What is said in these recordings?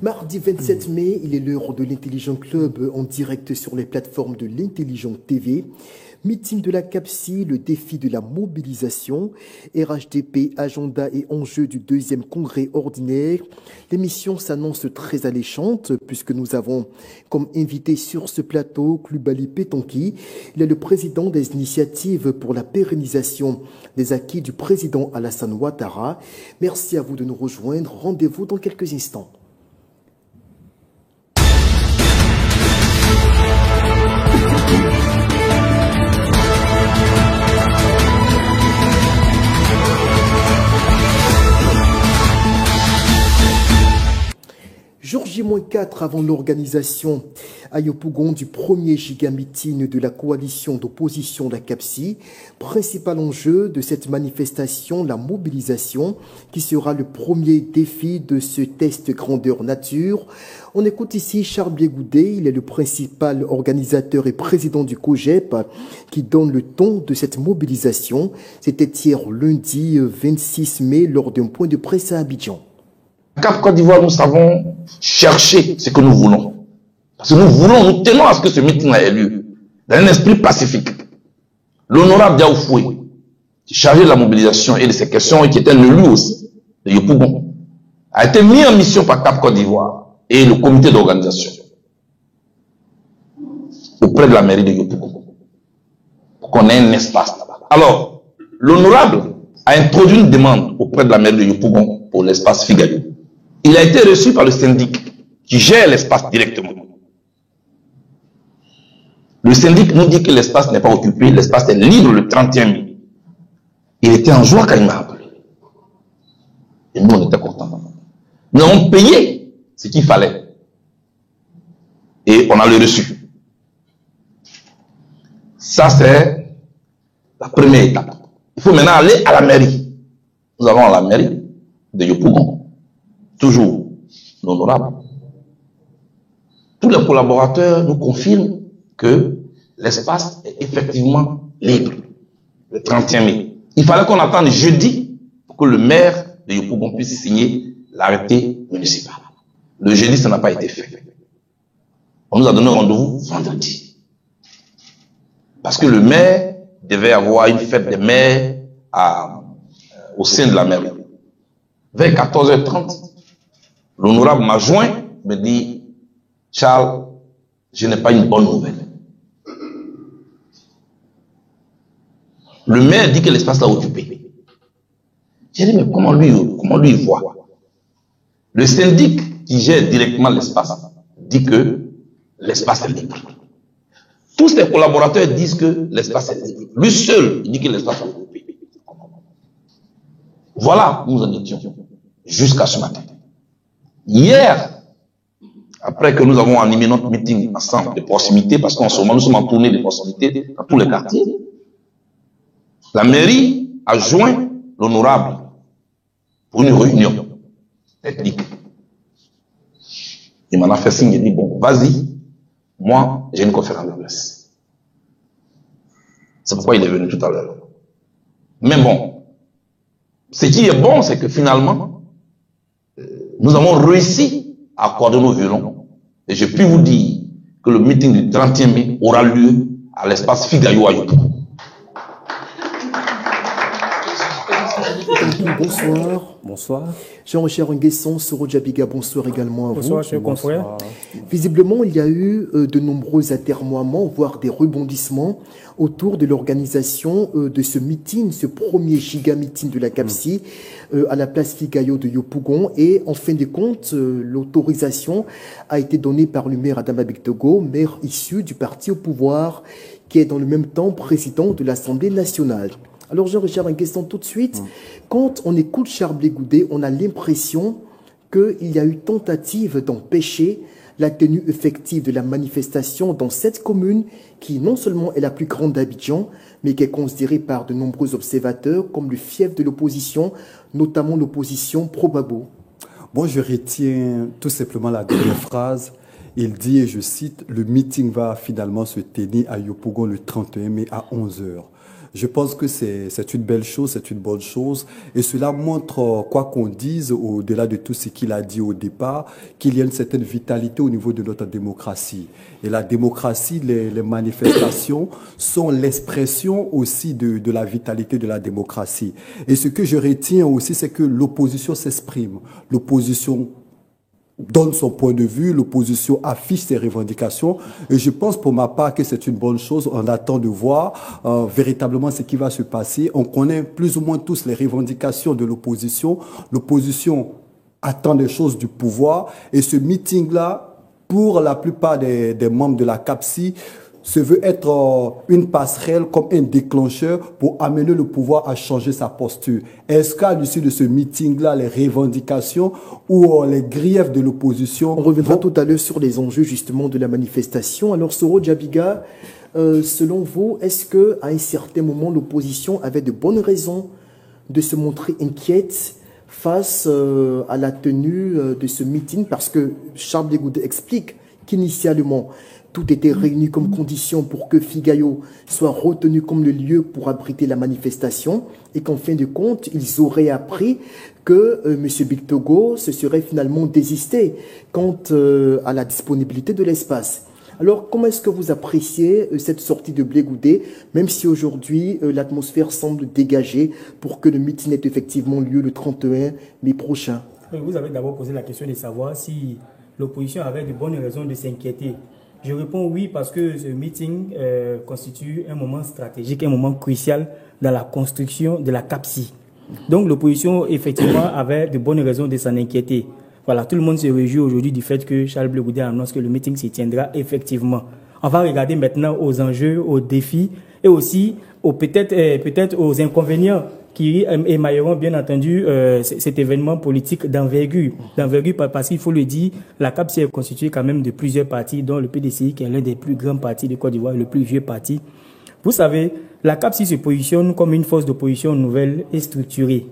Mardi 27 mai, il est l'heure de l'Intelligent Club en direct sur les plateformes de l'Intelligent TV. Meeting de la CAPSI, le défi de la mobilisation, RHDP, agenda et enjeux du deuxième congrès ordinaire. L'émission s'annonce très alléchante puisque nous avons comme invité sur ce plateau Klubali Petonki. Il est le président des initiatives pour la pérennisation des acquis du président Alassane Ouattara. Merci à vous de nous rejoindre. Rendez-vous dans quelques instants. Jour J-4 avant l'organisation à Yopougon du premier giga-meeting de la coalition d'opposition de la CAPSI. Principal enjeu de cette manifestation, la mobilisation, qui sera le premier défi de ce test grandeur nature. On écoute ici Charles Biégoudé, il est le principal organisateur et président du COGEP, qui donne le ton de cette mobilisation. C'était hier lundi 26 mai lors d'un point de presse à Abidjan. Cap Côte d'Ivoire, nous savons chercher ce que nous voulons. Parce que nous tenons à ce que ce meeting ait lieu dans un esprit pacifique. L'honorable Diao Foué, qui chargé de la mobilisation et de ces questions et qui était l'élu aussi de Yopougon, a été mis en mission par Cap Côte d'Ivoire et le comité d'organisation auprès de la mairie de Yopougon pour qu'on ait un espace là-bas. Alors, l'honorable a introduit une demande auprès de la mairie de Yopougon pour l'espace Figayo. Il a été reçu par le syndic qui gère l'espace directement. Le syndic nous dit que l'espace n'est pas occupé, l'espace est libre le 31 mai. Il était en joie quand il m'a appelé. Et nous, on était contents. Nous avons payé ce qu'il fallait. Et on a le reçu. Ça, c'est la première étape. Il faut maintenant aller à la mairie. Nous allons à la mairie de Yopougon. Toujours l'honorable. Tous les collaborateurs nous confirment que l'espace est effectivement libre le 31 mai. Il fallait qu'on attende jeudi pour que le maire de Yopougon puisse signer l'arrêté municipal. Le jeudi, ça n'a pas été fait. On nous a donné rendez-vous vendredi. Parce que le maire devait avoir une fête des maires au sein de la mairie. Vers 14h30, l'honorable m'a joint, me dit, Charles, je n'ai pas une bonne nouvelle. Le maire dit que l'espace est occupé. J'ai dit, mais comment lui il voit? Le syndic qui gère directement l'espace dit que l'espace est libre. Tous ses collaborateurs disent que l'espace est libre. Lui seul, il dit que l'espace est occupé. Voilà où nous en étions jusqu'à ce matin. Hier, après que nous avons animé notre meeting ensemble de proximité, parce qu'en ce moment nous sommes en tournée de proximité dans tous les quartiers, la mairie a joint l'honorable pour une réunion technique. Il m'en a fait signe, il dit, bon, vas-y, moi j'ai une conférence de presse. C'est pourquoi il est venu tout à l'heure. Mais bon, ce qui est bon, c'est que finalement, nous avons réussi à accorder nos violons. Et je puis vous dire que le meeting du 31 mai aura lieu à l'espace Figayo à Yopougon. Bonsoir. Bonsoir. Jean-Richard Nguesson, Soro Djabiga, bonsoir également à vous. Bonsoir, chers confrères. Visiblement, il y a eu de nombreux atermoiements, voire des rebondissements autour de l'organisation de ce meeting, ce premier giga-meeting de la CAPSI à la place Figayo de Yopougon. Et en fin de compte, l'autorisation a été donnée par le maire Adama Bictogo, maire issu du parti au pouvoir, qui est dans le même temps président de l'Assemblée nationale. Alors Jean-Richard, une question tout de suite. Quand on écoute Charles Biégoudé, on a l'impression qu'il y a eu tentative d'empêcher la tenue effective de la manifestation dans cette commune qui non seulement est la plus grande d'Abidjan, mais qui est considérée par de nombreux observateurs comme le fief de l'opposition, notamment l'opposition pro-Gbagbo. Bon, je retiens tout simplement la dernière phrase. Il dit, et je cite, « Le meeting va finalement se tenir à Yopougon le 31 mai à 11h ». Je pense que c'est une belle chose, c'est une bonne chose. Et cela montre, quoi qu'on dise, au-delà de tout ce qu'il a dit au départ, qu'il y a une certaine vitalité au niveau de notre démocratie. Et la démocratie, les manifestations sont l'expression aussi de la vitalité de la démocratie. Et ce que je retiens aussi, c'est que l'opposition s'exprime. L'opposition donne son point de vue, l'opposition affiche ses revendications. Et je pense pour ma part que c'est une bonne chose. On attend de voir véritablement ce qui va se passer. On connaît plus ou moins tous les revendications de l'opposition. L'opposition attend des choses du pouvoir. Et ce meeting-là, pour la plupart des membres de la CAPSI, se veut être une passerelle comme un déclencheur pour amener le pouvoir à changer sa posture. Est-ce qu'à l'issue de ce meeting-là, les revendications ou les griefs de l'opposition... On reviendra tout à l'heure sur les enjeux justement de la manifestation. Alors Soro Djabiga, selon vous, est-ce qu'à un certain moment, l'opposition avait de bonnes raisons de se montrer inquiète face à la tenue de ce meeting? Parce que Charles Blé Goudé explique qu'initialement, tout était réuni comme condition pour que Figayo soit retenu comme le lieu pour abriter la manifestation et qu'en fin de compte, ils auraient appris que M. Bictogo se serait finalement désisté quant à la disponibilité de l'espace. Alors, comment est-ce que vous appréciez cette sortie de Blé Goudé, même si aujourd'hui l'atmosphère semble dégagée pour que le meeting ait effectivement lieu le 31 mai prochain? Vous avez d'abord posé la question de savoir si l'opposition avait de bonnes raisons de s'inquiéter. Je réponds oui parce que ce meeting constitue un moment stratégique, un moment crucial dans la construction de la CAPSI. Donc l'opposition, effectivement, avait de bonnes raisons de s'en inquiéter. Voilà, tout le monde se réjouit aujourd'hui du fait que Charles Blé Goudé annonce que le meeting s'y tiendra effectivement. On va regarder maintenant aux enjeux, aux défis et aussi peut-être aux inconvénients qui émailleront bien entendu cet événement politique d'envergure. Parce qu'il faut le dire, la CAPSI est constituée quand même de plusieurs partis, dont le PDCI qui est l'un des plus grands partis de Côte d'Ivoire, le plus vieux parti. Vous savez, la CAPSI se positionne comme une force d'opposition nouvelle et structurée,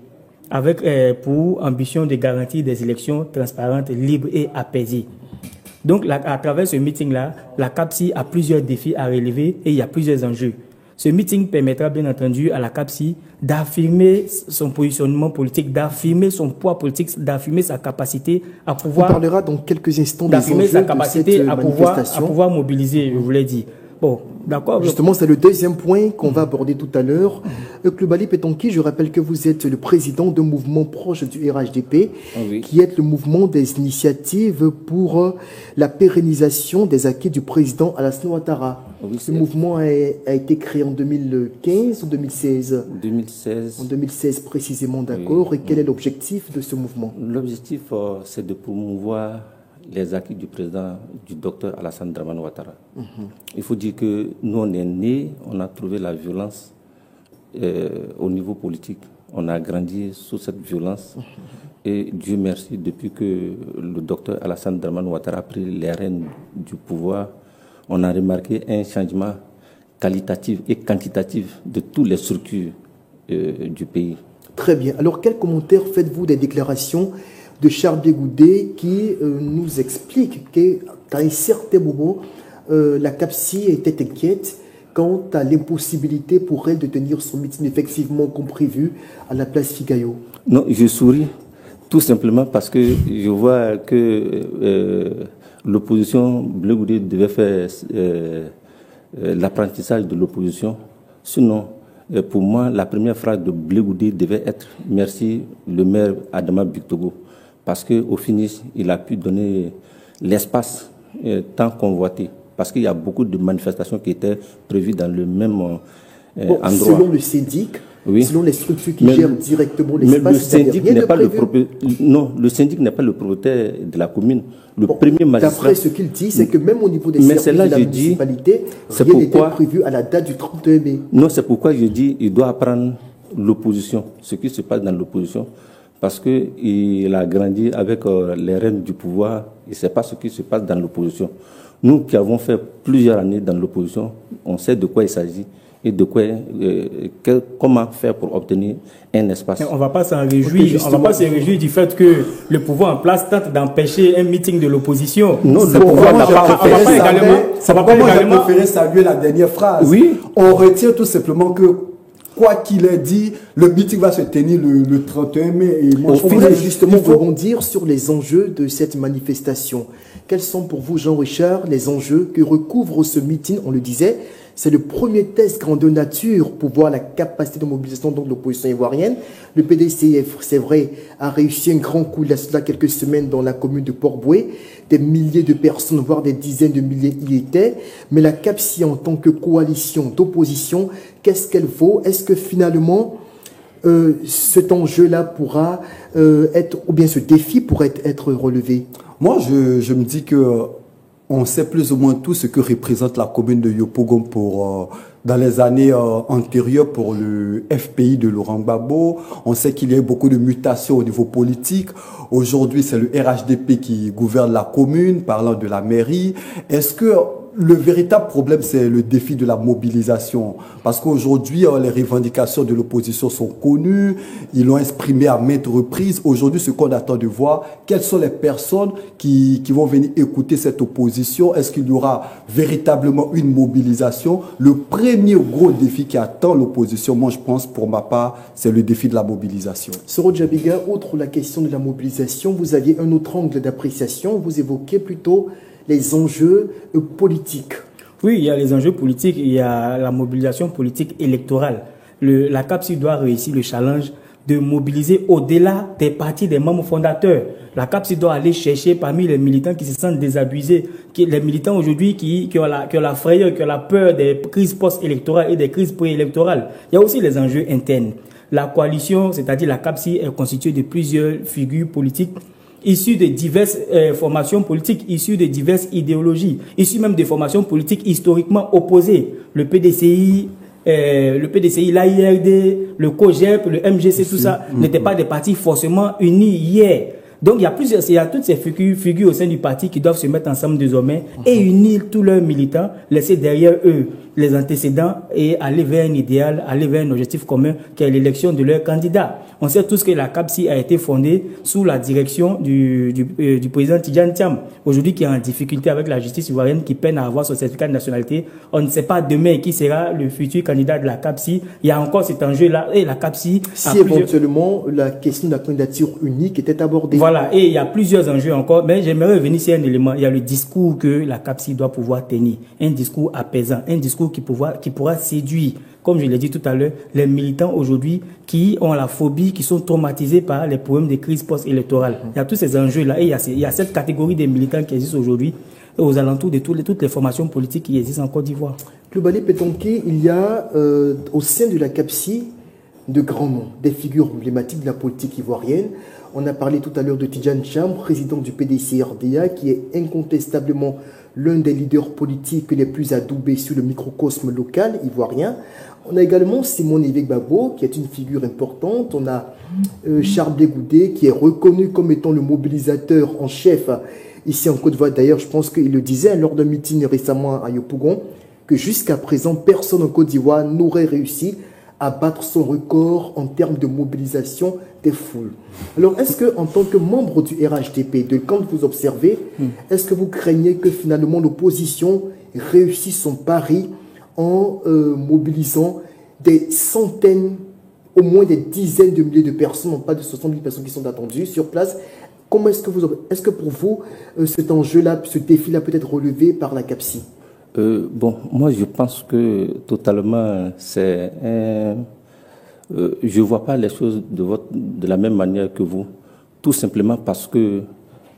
avec pour ambition de garantir des élections transparentes, libres et apaisées. Donc à travers ce meeting-là, la CAPSI a plusieurs défis à relever et il y a plusieurs enjeux. Ce meeting permettra bien entendu à la CAPSI d'affirmer son positionnement politique, d'affirmer son poids politique, d'affirmer sa capacité à pouvoir... On parlera dans quelques instants des d'affirmer enjeux sa capacité de cette à manifestation. pouvoir mobiliser, je vous l'ai dit. Bon, d'accord. Justement, c'est le deuxième point qu'on va aborder tout à l'heure. Klubali Petonki, je rappelle que vous êtes le président d'un mouvement proche du RHDP, qui est le mouvement des initiatives pour la pérennisation des acquis du président Alassane Ouattara. Ce mouvement a été créé en 2015 ou 2016 2016. En 2016 précisément, d'accord. Et quel est l'objectif de ce mouvement? L'objectif, c'est de promouvoir les acquis du président, du docteur Alassane Dramane Ouattara. Il faut dire que nous, on est nés, on a trouvé la violence au niveau politique. On a grandi sous cette violence. Et Dieu merci, depuis que le docteur Alassane Dramane Ouattara a pris les rênes du pouvoir, on a remarqué un changement qualitatif et quantitatif de toutes les structures du pays. Très bien. Alors, quel commentaire faites-vous des déclarations de Charles Blé Goudé qui nous explique qu'à un certain moment, la CAPSI était inquiète quant à l'impossibilité pour elle de tenir son meeting effectivement comme prévu à la place Figayo? Non, je souris tout simplement parce que je vois que l'opposition, Blé Goudé devait faire l'apprentissage de l'opposition. Sinon, pour moi, la première phrase de Blé Goudé devait être « Merci le maire Adama Bictogo ». Parce qu'au finish, il a pu donner l'espace tant convoité. Parce qu'il y a beaucoup de manifestations qui étaient prévues dans le même endroit. Selon le syndic, selon les structures qui gèrent directement l'espace, mais le syndic n'est pas le propriétaire. Non, le syndic n'est pas le propriétaire de la commune. Le premier magistrat. D'après ce qu'il dit, c'est que même au niveau des services de la municipalité, rien n'était prévu à la date du 31 mai. Non, c'est pourquoi je dis qu'il doit apprendre l'opposition, ce qui se passe dans l'opposition. Parce qu'il a grandi avec les rênes du pouvoir, il ne sait pas ce qui se passe dans l'opposition. Nous qui avons fait plusieurs années dans l'opposition, on sait de quoi il s'agit et de quoi, comment faire pour obtenir un espace. On ne va pas s'en réjouir, on va pas se réjouir du fait que le pouvoir en place tente d'empêcher un meeting de l'opposition. Non, le pouvoir n'a pas préféré. Ça va pas également préférer saluer la dernière phrase. Oui. On retient tout simplement que quoi qu'il ait dit, le meeting va se tenir le 31 mai. Et moi, on voudrait justement rebondir sur les enjeux de cette manifestation. Quels sont pour vous, Jean-Richard, les enjeux que recouvre ce meeting? On le disait, c'est le premier test grandeur nature pour voir la capacité de mobilisation de l'opposition ivoirienne. Le PDC, c'est vrai, a réussi un grand coup il y a cela quelques semaines dans la commune de Port-Boué. Des milliers de personnes, voire des dizaines de milliers y étaient. Mais la CAPSI, en tant que coalition d'opposition, qu'est-ce qu'elle vaut? Est-ce que finalement, cet enjeu-là pourra être, ou bien ce défi pourrait être relevé? Moi, je me dis que on sait plus ou moins tout ce que représente la commune de Yopougon dans les années antérieures pour le FPI de Laurent Gbagbo. On sait qu'il y a eu beaucoup de mutations au niveau politique. Aujourd'hui, c'est le RHDP qui gouverne la commune, parlant de la mairie. Est-ce que le véritable problème, c'est le défi de la mobilisation? Parce qu'aujourd'hui, les revendications de l'opposition sont connues. Ils l'ont exprimé à maintes reprises. Aujourd'hui, ce qu'on attend de voir, quelles sont les personnes qui vont venir écouter cette opposition? Est-ce qu'il y aura véritablement une mobilisation? Le premier gros défi qui attend l'opposition, moi je pense, pour ma part, c'est le défi de la mobilisation. Soro Djabiga, outre la question de la mobilisation, vous aviez un autre angle d'appréciation. Vous évoquez plutôt les enjeux politiques. Oui, il y a les enjeux politiques, il y a la mobilisation politique électorale. La CAPSI doit réussir le challenge de mobiliser au-delà des partis des membres fondateurs. La CAPSI doit aller chercher parmi les militants qui se sentent désabusés, les militants aujourd'hui qui ont la frayeur, qui ont la peur des crises post-électorales et des crises pré-électorales. Il y a aussi les enjeux internes. La coalition, c'est-à-dire la CAPSI, est constituée de plusieurs figures politiques issus de diverses formations politiques, issus de diverses idéologies, issus même de formations politiques historiquement opposées. Le PDCI, l'AIRD, le COGEP, le MGC, tout ça n'étaient pas des partis forcément unis hier. Donc il y a toutes ces figures au sein du parti qui doivent se mettre ensemble désormais et unir tous leurs militants, laisser derrière eux les antécédents et aller vers un idéal, aller vers un objectif commun qui est l'élection de leur candidat. On sait tous que la CAPSI a été fondée sous la direction du président Tidjane Thiam, aujourd'hui qui est en difficulté avec la justice ivoirienne, qui peine à avoir son certificat de nationalité. On ne sait pas demain qui sera le futur candidat de la CAPSI. Il y a encore cet enjeu-là et la CAPSI... Si éventuellement la question de la candidature unique était abordée. Voilà, et il y a plusieurs enjeux encore, mais j'aimerais revenir sur un élément. Il y a le discours que la CAPSI doit pouvoir tenir, un discours apaisant, un discours qui pourra séduire, comme je l'ai dit tout à l'heure, les militants aujourd'hui qui ont la phobie, qui sont traumatisés par les problèmes de crise post-électorale. Il y a tous ces enjeux-là et il y a cette catégorie des militants qui existent aujourd'hui aux alentours de toutes les formations politiques qui existent en Côte d'Ivoire. Klubali Pétonké, il y a au sein de la CAPSI de grands noms, des figures emblématiques de la politique ivoirienne. On a parlé tout à l'heure de Tidjane Thiam, président du PDC-RDA, qui est incontestablement l'un des leaders politiques les plus adoubés sur le microcosme local ivoirien. On a également Simone Gbagbo, qui est une figure importante. On a Charles Blé Goudé, qui est reconnu comme étant le mobilisateur en chef ici en Côte d'Ivoire. D'ailleurs, je pense qu'il le disait lors d'un meeting récemment à Yopougon, que jusqu'à présent, personne en Côte d'Ivoire n'aurait réussi à battre son record en termes de mobilisation des foules. Alors, est-ce que, en tant que membre du RHDP, quand vous observez, est-ce que vous craignez que finalement l'opposition réussisse son pari en mobilisant des centaines, au moins des dizaines de milliers de personnes, non pas de 70 000 personnes qui sont attendues sur place? Comment est-ce que pour vous, cet enjeu-là, ce défi-là peut être relevé par la CAPSI? Bon, moi je pense que totalement c'est je ne vois pas les choses de la même manière que vous, tout simplement parce que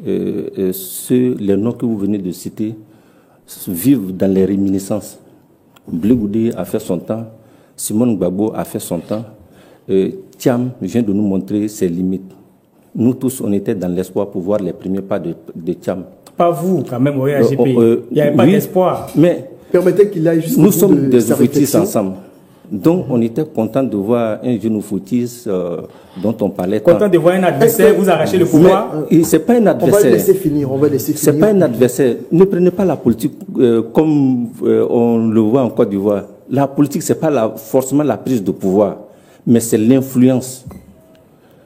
les noms que vous venez de citer vivent dans les réminiscences. Blé Goudé a fait son temps, Simone Gbagbo a fait son temps, Thiam vient de nous montrer ses limites. Nous tous, on était dans l'espoir pour voir les premiers pas de Thiam. Pas vous, quand même, au RHDP. Il n'y avait pas d'espoir. Mais permettez qu'il aille jusqu'au bout nous sommes des sa footix réflexion. ensemble. Donc, on était content de voir un jeune footix dont on parlait tant. Content de voir un adversaire vous arracher le pouvoir. Ce n'est pas un adversaire. On va le laisser finir. Ce n'est pas un adversaire. Ne prenez pas la politique comme on le voit en Côte d'Ivoire. La politique, ce n'est pas forcément la prise de pouvoir, mais c'est l'influence.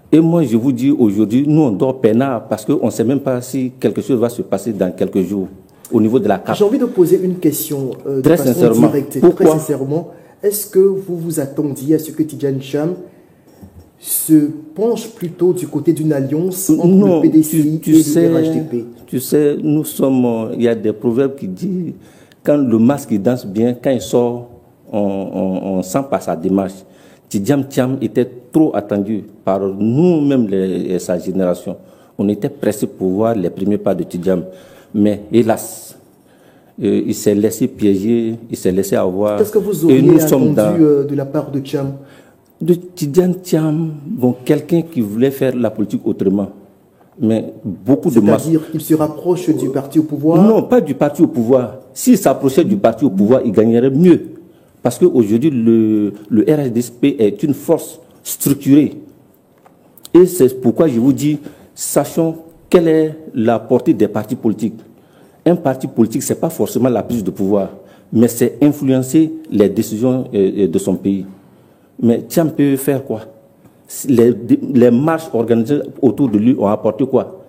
Et moi, je vous dis aujourd'hui, nous, on dort peinard parce qu'on ne sait même pas si quelque chose va se passer dans quelques jours au niveau de la CAP. J'ai envie de poser une question très sincèrement. directe. Pourquoi? Très sincèrement, est-ce que vous vous attendiez à ce que Tidjane Thiam se penche plutôt du côté d'une alliance entre le PDCI et le RHDP? Tu sais, nous sommes... Il y a des proverbes qui disent quand le masque il danse bien, quand il sort, on sent par sa démarche. Tidjane Thiam était trop attendu par nous-mêmes, sa génération. On était pressés pour voir les premiers pas de Tidjane. Mais hélas, il s'est laissé piéger, il s'est laissé avoir. Qu'est-ce que vous auriez attendu de la part de Thiam? De Tidjane Thiam, bon, quelqu'un qui voulait faire la politique autrement. Mais beaucoup de masse. C'est-à-dire qu'il se rapproche du parti au pouvoir? Non, pas du parti au pouvoir. S'il s'approchait du parti au pouvoir, il gagnerait mieux. Parce qu'aujourd'hui, le RHDP est une force structurée. Et c'est pourquoi je vous dis, sachons quelle est la portée des partis politiques. Un parti politique, ce n'est pas forcément la prise de pouvoir, mais c'est influencer les décisions de son pays. Mais Thiam peut faire quoi? Les marches organisées autour de lui ont apporté quoi?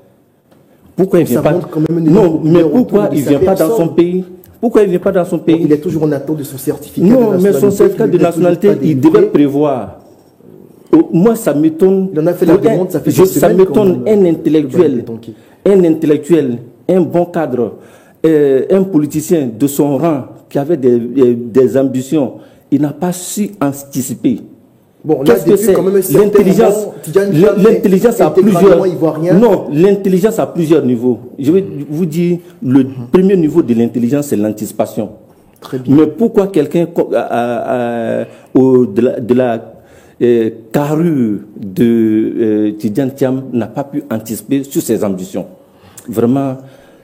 Pourquoi il ne vient pas? Non, mais pourquoi il ne vient pas dans son pays? Pourquoi il ne vient pas dans son pays? Il est toujours en attente de son certificat de nationalité. Non, mais son certificat de nationalité, il devait prévoir. Moi, ça m'étonne. Il en a fait la demande, ça fait ça m'étonne un intellectuel, un bon cadre, un politicien de son rang qui avait des ambitions. Il n'a pas su anticiper. Bon, qu'est-ce que c'est? L'intelligence a plusieurs. Non, l'intelligence a plusieurs niveaux. Je vais vous dire, le premier niveau de l'intelligence, c'est l'anticipation. Très bien. Mais pourquoi quelqu'un de la carrure de Tidjane Thiam n'a pas pu anticiper sur ses ambitions? Vraiment,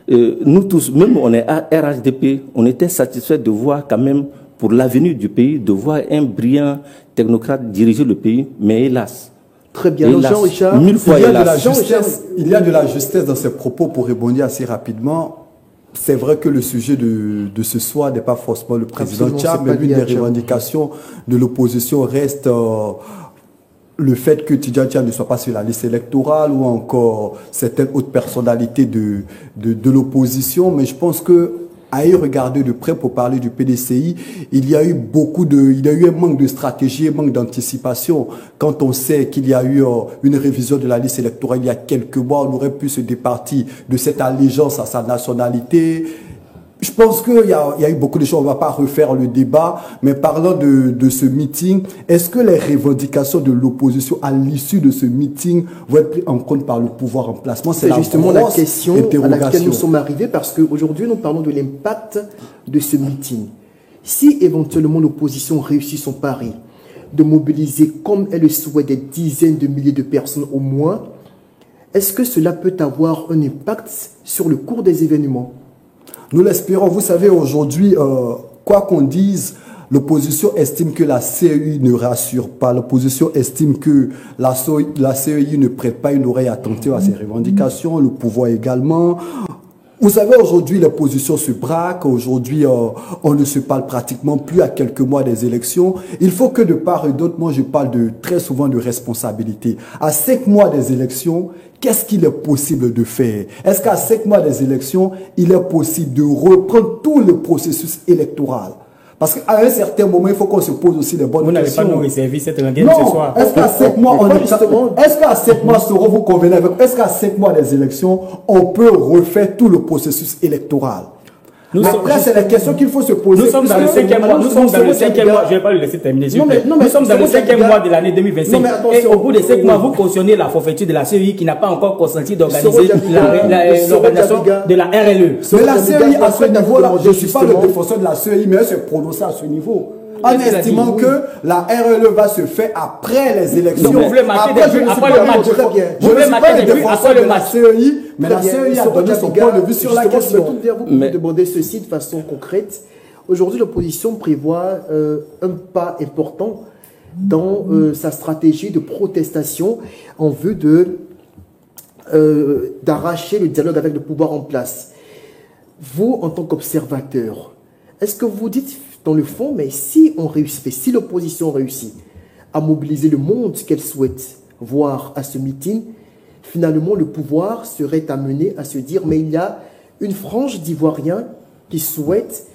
nous tous, même on est à RHDP, on était satisfaits de voir quand même, pour l'avenir du pays, de voir un brillant technocrate diriger le pays, mais hélas. Très bien, Jean-Richard. Il y a de la justesse dans ses propos. Pour répondre assez rapidement. C'est vrai que le sujet de ce soir n'est pas forcément le président Thiam, mais l'une des revendications de l'opposition reste le fait que Tidjane Thiam ne soit pas sur la liste électorale ou encore certaines autres personnalités de l'opposition. Mais je pense que à y regarder de près pour parler du PDCI, il y a eu un manque de stratégie, un manque d'anticipation. Quand on sait qu'il y a eu une révision de la liste électorale il y a quelques mois, on aurait pu se départir de cette allégeance à sa nationalité. Je pense qu'il y a eu beaucoup de choses, on ne va pas refaire le débat, mais parlant de ce meeting, est-ce que les revendications de l'opposition à l'issue de ce meeting vont être prises en compte par le pouvoir en place? C'est justement la question à laquelle nous sommes arrivés, parce qu'aujourd'hui nous parlons de l'impact de ce meeting. Si éventuellement l'opposition réussit son pari de mobiliser comme elle le souhaite des dizaines de milliers de personnes au moins, est-ce que cela peut avoir un impact sur le cours des événements? Nous l'espérons. Vous savez, aujourd'hui, quoi qu'on dise, l'opposition estime que la CEI ne rassure pas. L'opposition estime que la CEI ne prête pas une oreille attentive à ses revendications, le pouvoir également. Vous savez, aujourd'hui, les positions se braquent. Aujourd'hui, on ne se parle pratiquement plus à quelques mois des élections. Il faut que de part et d'autre, moi, je parle très souvent de responsabilité. À 5 mois des élections, qu'est-ce qu'il est possible de faire? Est-ce qu'à 5 mois des élections, il est possible de reprendre tout le processus électoral? Parce qu'à un certain moment, il faut qu'on se pose aussi les bonnes questions. Vous n'avez pas nous réservé cette rengaine ce soir. Est-ce qu'à 5 mois, est-ce qu'à 5 mois, vous convenez avec, est-ce qu'à 5 mois des élections, on peut refaire tout le processus électoral? Après, c'est la question qu'il faut se poser. Nous sommes dans le 5e mois. Nous sommes dans le 5e mois. Je ne vais pas le laisser terminer. Nous sommes dans le 5e mois de l'année 2025. Et au bout de 5 mois, vous cautionnez la forfaiture de la CEI qui n'a pas encore consenti d'organiser l'organisation de la RLE. Mais la CEI, à ce niveau-là, je ne suis pas le défenseur de la CEI, mais elle se prononce à ce niveau. En estimant que la RLE va se faire après les élections. Donc vous voulez marquer des buts après le match. Je ne suis pas le défenseur de la CEI, mais la CEI a donné son point de vue sur la question. Je me tourne vers vous pour vous demander ceci de façon concrète. Aujourd'hui, l'opposition prévoit un pas important dans sa stratégie de protestation en vue d'arracher le dialogue avec le pouvoir en place. Vous, en tant qu'observateur, est-ce que vous dites dans le fond, mais si on réussit, si l'opposition réussit à mobiliser le monde qu'elle souhaite voir à ce meeting, finalement le pouvoir serait amené à se dire, mais il y a une frange d'Ivoiriens qui souhaitent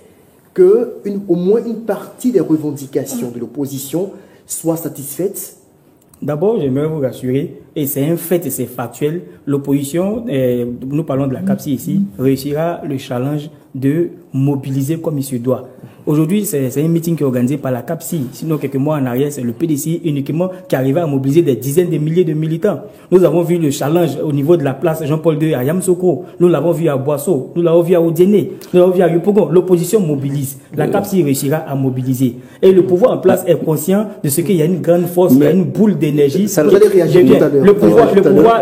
que au moins une partie des revendications de l'opposition soit satisfaite? D'abord, j'aimerais vous rassurer, et c'est un fait et c'est factuel, l'opposition, nous parlons de la CAPSI ici, réussira le challenge de mobiliser comme il se doit. Aujourd'hui, c'est un meeting qui est organisé par la CAPSI. Sinon, quelques mois en arrière, c'est le PDCI uniquement qui arrivait à mobiliser des dizaines de milliers de militants. Nous avons vu le challenge au niveau de la place Jean-Paul II à Yamoussoukro. Nous l'avons vu à Boisseau. Nous l'avons vu à Odiéné. Nous l'avons vu à Yopougon. L'opposition mobilise. La CAPSI réussira à mobiliser. Et le pouvoir en place est conscient de ce qu'il y a une grande force, il y a une boule d'énergie. Vous allez réagir tout à l'heure.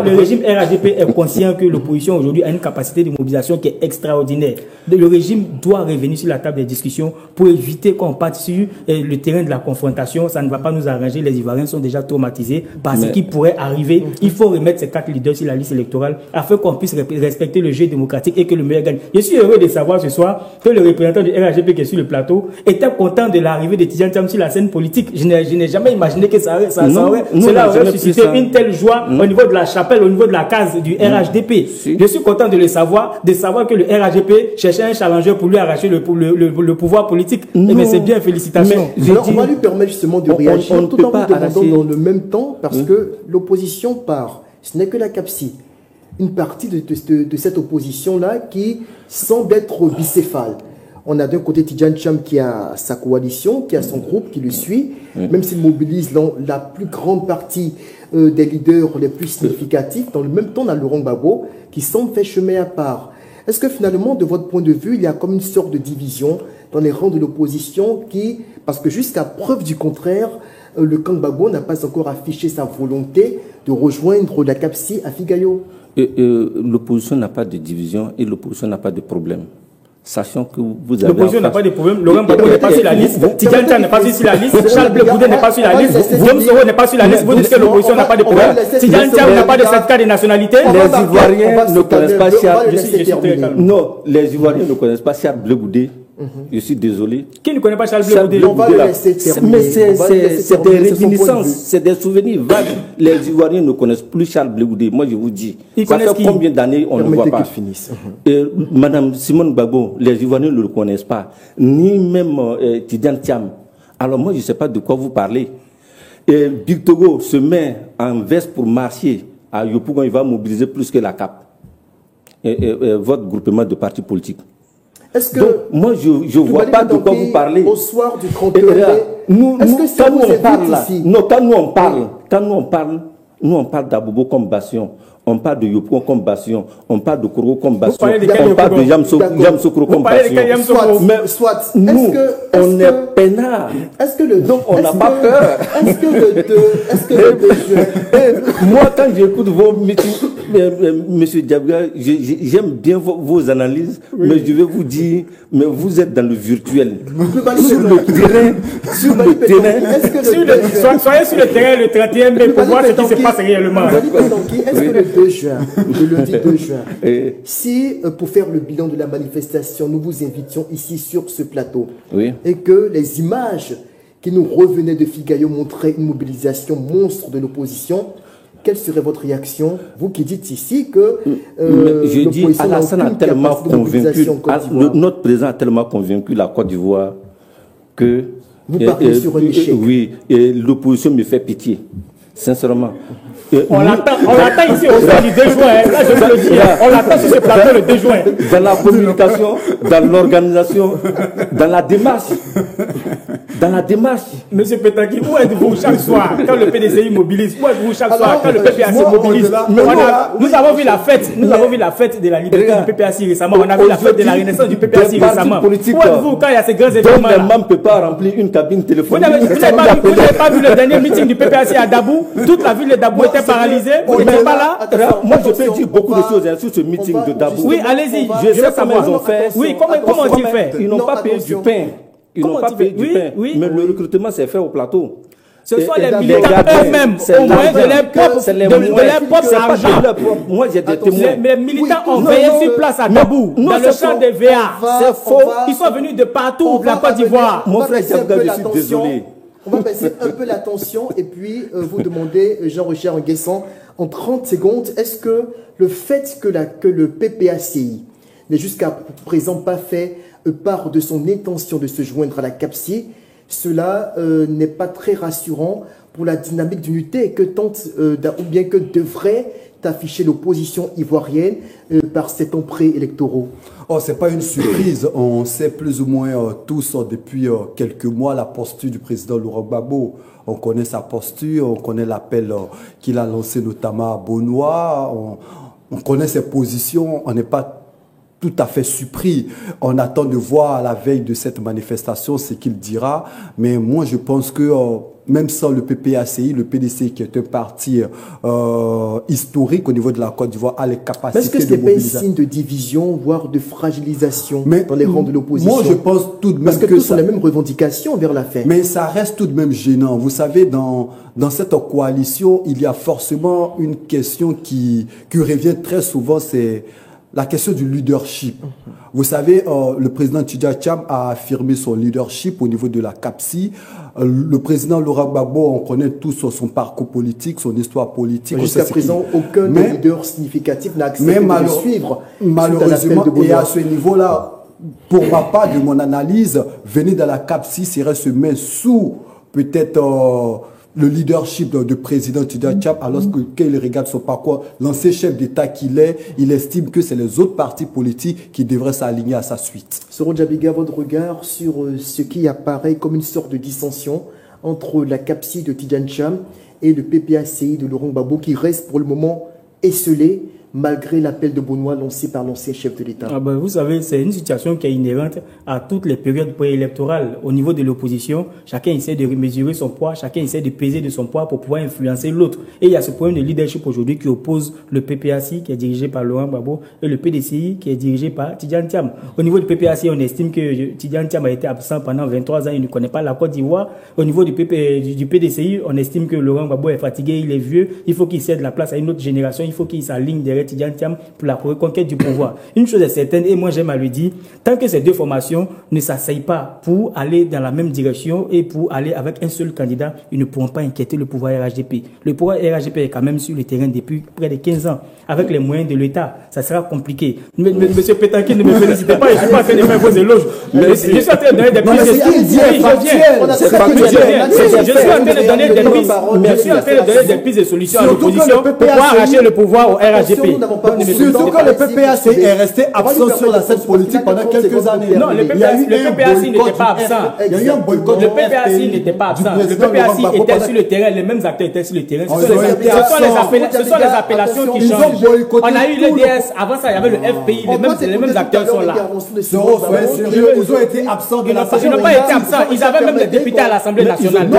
Le régime RHDP est conscient que l'opposition aujourd'hui a une capacité de mobilisation qui est extraordinaire. Le régime doit revenir sur la table des discussions pour éviter qu'on parte sur le terrain de la confrontation. Ça ne va pas nous arranger. Les Ivoiriens sont déjà traumatisés par ce qui pourrait arriver. Il faut remettre ces 4 leaders sur la liste électorale afin qu'on puisse respecter le jeu démocratique et que le meilleur gagne. Je suis heureux de savoir ce soir que le représentant du RHDP qui est sur le plateau était content de l'arrivée de Tidjane Thiam sur la scène politique. Je n'ai jamais imaginé que cela aurait suscité une telle joie au niveau de la chapelle, au niveau de la case du RHDP. Je suis content de le savoir, que le RHDP cherchait un challenger pour lui arracher le pouvoir politique. Mais c'est bien, félicitations. Alors, on va lui permettre justement de réagir tout en vous demandant dans le même temps, parce que l'opposition part. Ce n'est que la CAPSI. Une partie de cette opposition-là qui semble être bicéphale. On a d'un côté Tidjane Thiam qui a sa coalition, qui a son groupe, qui le suit, même s'il mobilise la plus grande partie des leaders les plus significatifs. Dans le même temps, on a Laurent Gbagbo qui semble faire chemin à part. Est-ce que finalement, de votre point de vue, il y a comme une sorte de division dans les rangs de l'opposition parce que jusqu'à preuve du contraire, le camp Gbagbo n'a pas encore affiché sa volonté de rejoindre la CAPSI à Figayo? L'opposition n'a pas de division et l'opposition n'a pas de problème. Sachant que vous avez... L'opposition n'a pas de problème. Laurent Gbagbo n'est pas sur la liste. Tidjane Thiam n'est pas sur la liste. Charles Blé Goudé n'est pas sur la liste. Guillaume Soro n'est pas sur la liste. Vous dites que l'opposition n'a pas de problème. Tidjane Thiam n'a pas de syndicat de nationalité. Les Ivoiriens ne connaissent pas Charles... Non, les Ivoiriens ne connaissent pas Charles Blé Goudé. Je suis désolé. Qui ne connaît pas Charles Blé Goudé? On va le laisser terminer. Mais c'est des réminiscences, c'est des souvenirs vagues. Les Ivoiriens ne connaissent plus Charles Blé Goudé. Moi, je vous dis. Ça fait combien d'années on ne le voit pas? Madame Simone Gbagbo, les Ivoiriens ne le connaissent pas. Ni même Tidjane Thiam. Alors moi, je ne sais pas de quoi vous parlez. Big Togo se met en veste pour marcher à Yopougon. Il va mobiliser plus que la CAP. Votre groupement de partis politiques. Est-ce que donc, moi, je ne vois pas de quoi vous parlez. Au soir du 31 mai, est-ce que ça nous parle là? Non, quand nous on parle d'Abobo comme Bastion, on parle de Yopougon comme Bastion, on parle de Korogo comme Bastion, on parle de Yamoussoukro comme Bastion. Mais soit, nous, on est peinards. Donc on n'a pas peur. Est-ce que le 2 juin... Moi, quand j'écoute vos meetings, Monsieur Diabga, j'aime bien vos analyses, mais je vais vous dire, mais vous êtes dans le virtuel. Sur le terrain, soyez sur le terrain le 31 mai pour voir ce qui se passe réellement. Est-ce que le 2 juin, le lundi 2 juin, si pour faire le bilan de la manifestation, nous vous invitions ici sur ce plateau, et que les images qui nous revenaient de Figayo montraient une mobilisation monstre de l'opposition, quelle serait votre réaction, vous qui dites ici que je dis, Alassane a tellement convaincu, notre président a tellement convaincu la Côte d'Ivoire que vous partez sur un échec. Oui, et l'opposition me fait pitié, sincèrement. On l'attend ici au soir du 2 juin. Là, je vous le dis. On l'attend sur ce plateau le 2 juin. Dans la communication, dans l'organisation, dans la démarche. Monsieur Petaki, où êtes-vous chaque soir quand le PDCI mobilise? Où êtes-vous chaque soir quand le PPAC mobilise? Nous avons vu la fête. Nous avons vu la fête de la liberté du PPAC récemment. On a vu la fête de la renaissance du PPAC récemment. Où êtes-vous quand il y a ces grands événements? Le membre ne peut pas remplir une cabine téléphonique. Vous n'avez pas vu le dernier meeting du PPAC à Dabou? Toute la ville de Dabou était paralysée. Vous n'étiez pas là? Moi, je peux dire beaucoup de choses sur ce meeting de Dabou. Oui, allez-y. Je sais comment ils ont fait. Oui, comment ont-ils fait? Ils n'ont pas payé du pain. Ils n'ont pas payé du pain. Mais le recrutement s'est fait au plateau. Ce sont les militants eux-mêmes, au moins de leur propre argent. Moi, j'ai des témoins. Les militants ont veillé sur place à Dabou, dans le champ des VA. C'est faux. Ils sont venus de partout, de la Côte d'Ivoire. Mon frère Diabga, je suis désolé. On va baisser un peu la tension et puis vous demander, Jean-Richard Nguessan, en 30 secondes, est-ce que le fait que le PPACI n'est jusqu'à présent pas fait part de son intention de se joindre à la CAPSI. Cela n'est pas très rassurant pour la dynamique d'unité que tente ou bien que devrait afficher l'opposition ivoirienne par ces temps préélectoraux. Oh, c'est pas une surprise. On sait plus ou moins tous depuis quelques mois la posture du président Laurent Gbagbo. On connaît sa posture, on connaît l'appel qu'il a lancé notamment à Benoît. On connaît ses positions. On n'est pas tout à fait surpris. On attend de voir à la veille de cette manifestation ce qu'il dira. Mais moi, je pense que même sans le PPACI, le PDCI qui est un parti historique au niveau de la Côte d'Ivoire a les capacités de mobiliser. Est-ce que ce n'est pas un signe de division, voire de fragilisation dans les rangs de l'opposition? Moi, je pense tout de même que tous ont les mêmes revendications vers la fin. Mais ça reste tout de même gênant. Vous savez, dans cette coalition, il y a forcément une question qui revient très souvent, c'est la question du leadership. Vous savez, le président Tidjane Thiam a affirmé son leadership au niveau de la CAPSI. Le président Laurent Gbagbo, on connaît tous son parcours politique, son histoire politique. Jusqu'à présent, aucun leader significatif n'a accepté de le suivre. Malheureusement, et à ce niveau-là, pour ma part, de mon analyse, venir dans la CAPSI serait se mettre sous peut-être le leadership de président Tidjane Thiam, alors qu'il regarde son parcours, l'ancien chef d'État qu'il est, il estime que c'est les autres partis politiques qui devraient s'aligner à sa suite. Soro Djabiga, votre regard sur ce qui apparaît comme une sorte de dissension entre la CAPSI de Tidjane Thiam et le PPACI de Laurent Gbagbo qui reste pour le moment esselé malgré l'appel de Benoît lancé par l'ancien chef de l'État. Vous savez, c'est une situation qui est inhérente à toutes les périodes préélectorales. Au niveau de l'opposition, chacun essaie de mesurer son poids, chacun essaie de peser de son poids pour pouvoir influencer l'autre. Et il y a ce problème de leadership aujourd'hui qui oppose le PPACI, qui est dirigé par Laurent Gbagbo, et le PDCI, qui est dirigé par Tidjane Thiam. Au niveau du PPACI, on estime que Tidjane Thiam a été absent pendant 23 ans, il ne connaît pas la Côte d'Ivoire. Au niveau du PDCI, on estime que Laurent Gbagbo est fatigué, il est vieux, il faut qu'il cède la place à une autre génération, il faut qu'il s'aligne derrière Tidjane Thiam pour la reconquête du pouvoir. Une chose est certaine, et moi j'aime à le dire, tant que ces deux formations ne s'asseyent pas pour aller dans la même direction et pour aller avec un seul candidat, ils ne pourront pas inquiéter le pouvoir RHDP. Le pouvoir RHDP est quand même sur le terrain depuis près de 15 ans. Avec les moyens de l'État, ça sera compliqué. Monsieur Pétanquin, ne me félicitez pas, je ne suis pas en train de faire vos éloges. Je suis en train de donner des pistes. Je suis en train de donner des pistes. Je suis en train de donner des pistes de solutions à l'opposition pour pouvoir arracher le pouvoir au RHDP. Surtout que le PPACI est resté absent sur la scène politique pendant quelques années. Non, le PPACI n'était pas absent. Il y a eu un boycott. Le PPACI n'était pas absent. Le PPACI était sur le terrain. Les mêmes acteurs étaient sur le terrain. Ce sont les appellations qui changent. On a eu le DS. Avant ça, il y avait le FPI. Les mêmes acteurs sont là. Ils ont été absents de la Ils n'ont pas été absents. Ils avaient même des députés à l'Assemblée nationale. Je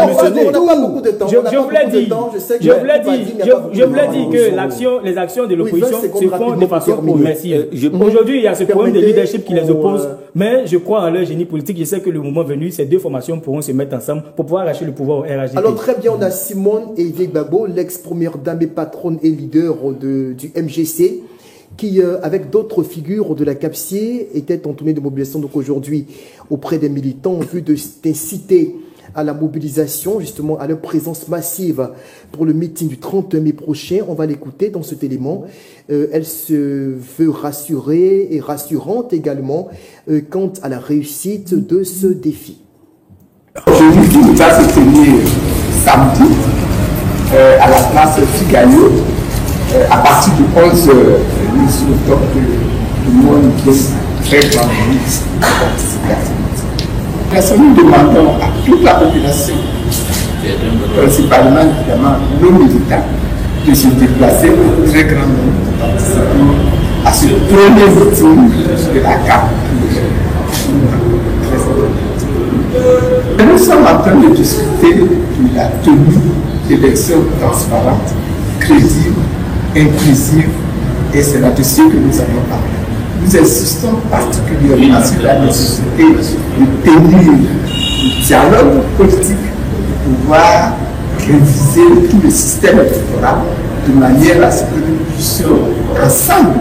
vous l'ai dit que les actions de l'opposition se font de façon progressive. Aujourd'hui, il y a ce problème de leadership qui les oppose, mais je crois en leur génie politique. Je sais que le moment venu, ces deux formations pourront se mettre ensemble pour pouvoir arracher le pouvoir au RHDP. Alors très bien, on a Simone Eivie Gbagbo, l'ex-première dame et patronne et leader du MGC, qui, avec d'autres figures de la CAPSI, était en tournée de mobilisation donc aujourd'hui auprès des militants en vue d'inciter à la mobilisation, justement à leur présence massive pour le meeting du 30 mai prochain. On va l'écouter dans cet élément. Elle se veut rassurée et rassurante également quant à la réussite de ce défi. Aujourd'hui, tout va se tenir samedi à la place Figaro à partir du 11 h. Nous souhaitons que tout le monde vienne très grandement participer à ce meeting. Nous demandons à toute la population, principalement évidemment nos militants, de se déplacer au très grand nombre de participants à ce premier meeting de la CAP. Nous sommes en train de discuter de la tenue d'élections transparentes, crédibles, inclusives, et c'est là-dessus que nous allons parler. Nous insistons particulièrement sur la nécessité de tenir le dialogue politique, de pouvoir réviser tout le système électoral de manière à ce que nous puissions ensemble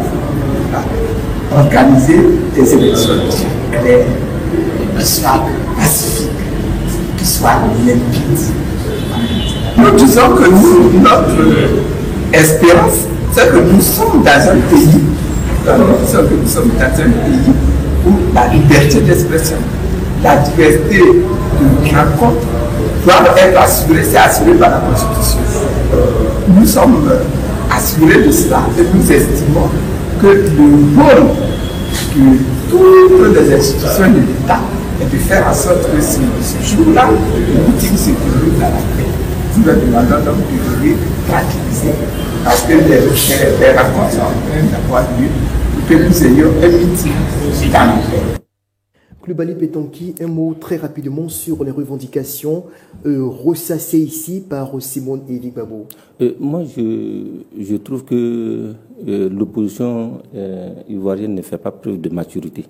organiser des élections claires, qui soient pacifiques, qui soient limpides. Nous disons que notre espérance, c'est que nous sommes dans un pays dans que nous sommes dans un pays où la liberté d'expression, la diversité de rencontre doivent être assurées, c'est assuré par la Constitution. Nous sommes assurés de cela et nous estimons que le rôle de toutes les institutions de l'État est de faire en sorte que ce jour-là, le meeting se déroule dans la paix. Nous leur demandons donc de tranquilliser parce que les rencontres sont en train d'avoir lieu pour que nous ayons un meeting dans la paix. Coulibaly Pétanqui, un mot très rapidement sur les revendications ressassées ici par Simone et Éric Gbagbo. Moi, je trouve que l'opposition ivoirienne ne fait pas preuve de maturité.